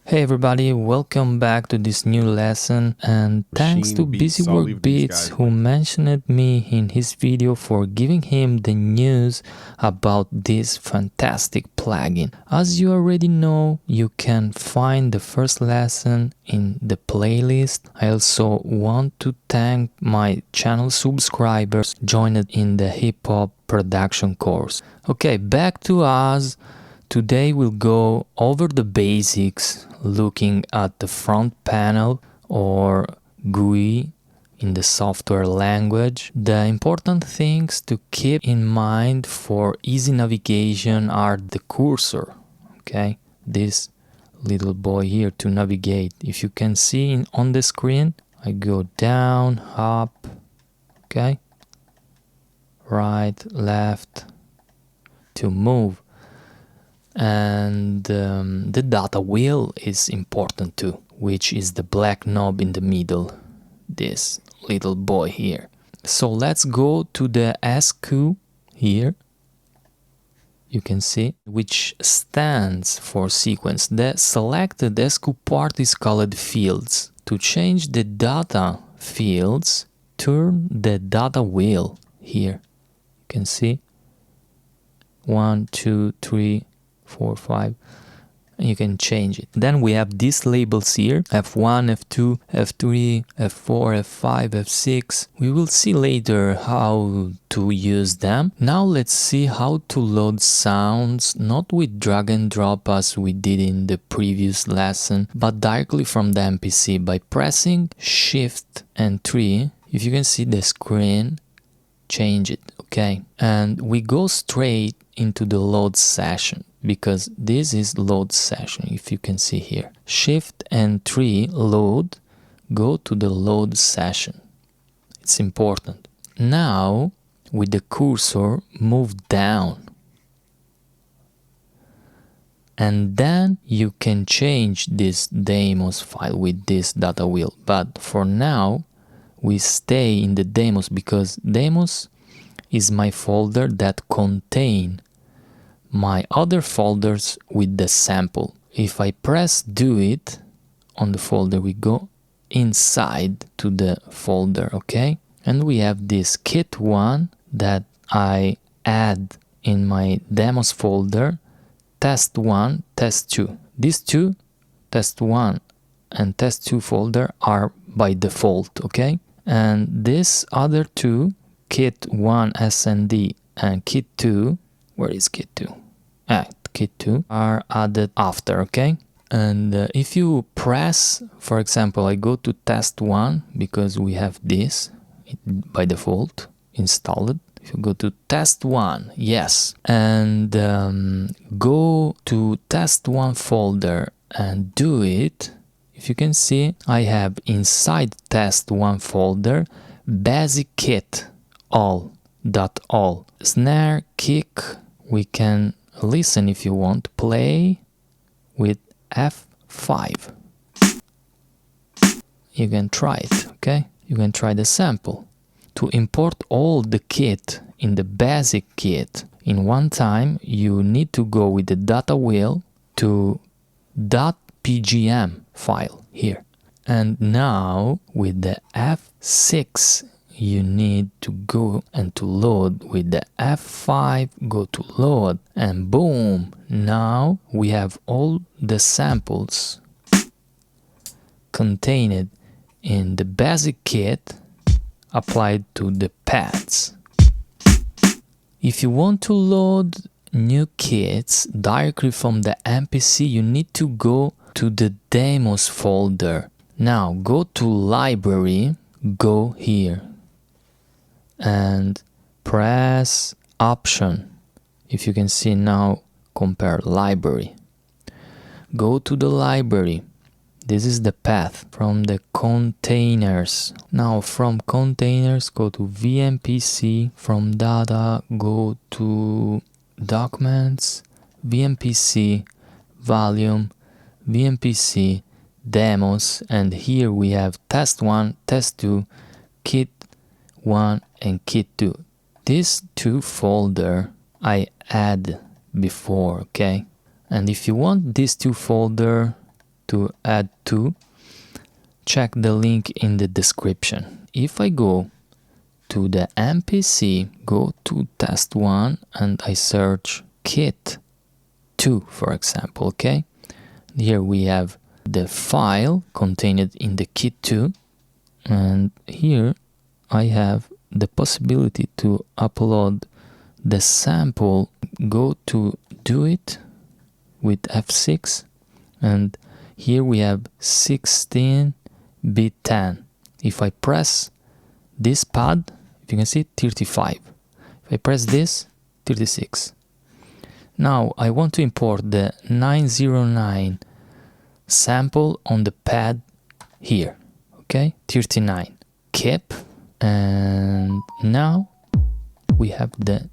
Hey everybody, welcome back to this new lesson, and thanks to Busywork Beats who mentioned me in his video for giving him the news about this fantastic plugin. As you already know, you can find the first lesson in the playlist. I also want to thank my channel subscribers joined in the hip hop production course. Okay, back to us. Today we'll go over the basics, looking at the front panel or GUI in the software language. The important things to keep in mind for easy navigation are the cursor, okay? This little boy here to navigate. If you can see on the screen, I go down, up, okay? Right, left to move. And the data wheel is important too, which is the black knob in the middle, this little boy here. So let's go to the SQ here. You can see, which stands for sequence. The selected SQ part is called fields. To change the data fields, turn the data wheel here. You can see 1, 2, 3, 4, 5, and you can change it. Then we have these labels here, F1, F2, F3, F4, F5, F6. We will see later how to use them. Now let's see how to load sounds, not with drag and drop as we did in the previous lesson, but directly from the MPC by pressing Shift and 3. If you can see the screen, change it, okay? And we go straight into the load session, because this is load session. If you can see here, Shift and 3 load, go to the load session. It's important. Now with the cursor, move down, and then you can change this demos file with this data wheel. But for now we stay in the demos, because demos is my folder that contain my other folders with the sample. If I press do it on the folder, we go inside to the folder, okay? And we have this kit 1 that I add in my demos folder, test 1, test 2. These two, test 1 and test 2 folder, are by default, okay? And this other two, kit 1 SND and kit 2, where is kit 2? Kit 2 are added after, okay? And if you press, for example, I go to test 1 because we have this by default installed. If you go to test 1, yes, and go to test 1 folder and do it, if you can see, I have inside test 1 folder basic kit all, snare, kick. We can listen if you want, play with F5. You can try it, okay? You can try the sample. To import all the kit in the basic kit in one time, you need to go with the data wheel to .pgm file here. And now with the F6, you need to go and to load with the F5, go to load, and boom, now we have all the samples contained in the basic kit applied to the pads. If you want to load new kits directly from the MPC, you need to go to the demos folder. Now go to library, go here and press option. If you can see now, compare library. Go to the library. This is the path from the containers. Now from containers, go to VMPC. From data, go to documents, VMPC, volume, VMPC, demos, and here we have test 1, test 2, kit 1 and kit 2. These two folder I add before, okay? And if you want these two folder, to add to, check the link in the description. If I go to the MPC, go to test 1 and I search kit 2, for example, okay? Here we have the file contained in the kit 2, and here I have the possibility to upload the sample. Go to do it with F6, and here we have 16-bit 10. If I press this pad, if you can see, 35. If I press this, 36. Now I want to import the 909 sample on the pad here, okay, 39. Keep, and now we have the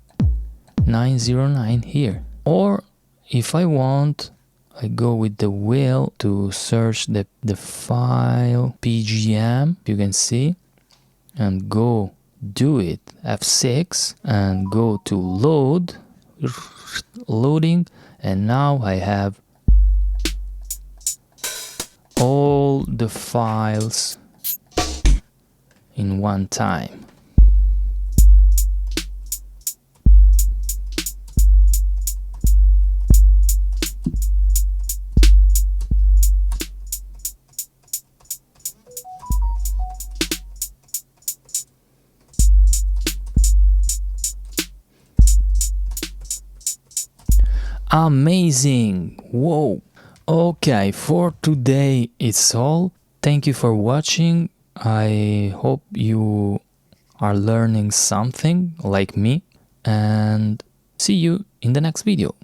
909 here. Or if I want, I go with the wheel to search the file PGM, you can see, and go do it, F6, and go to load, loading, and now I have all the files in one time. Amazing! Whoa! Okay, for today it's all. Thank you for watching. I hope you are learning something like me, and see you in the next video.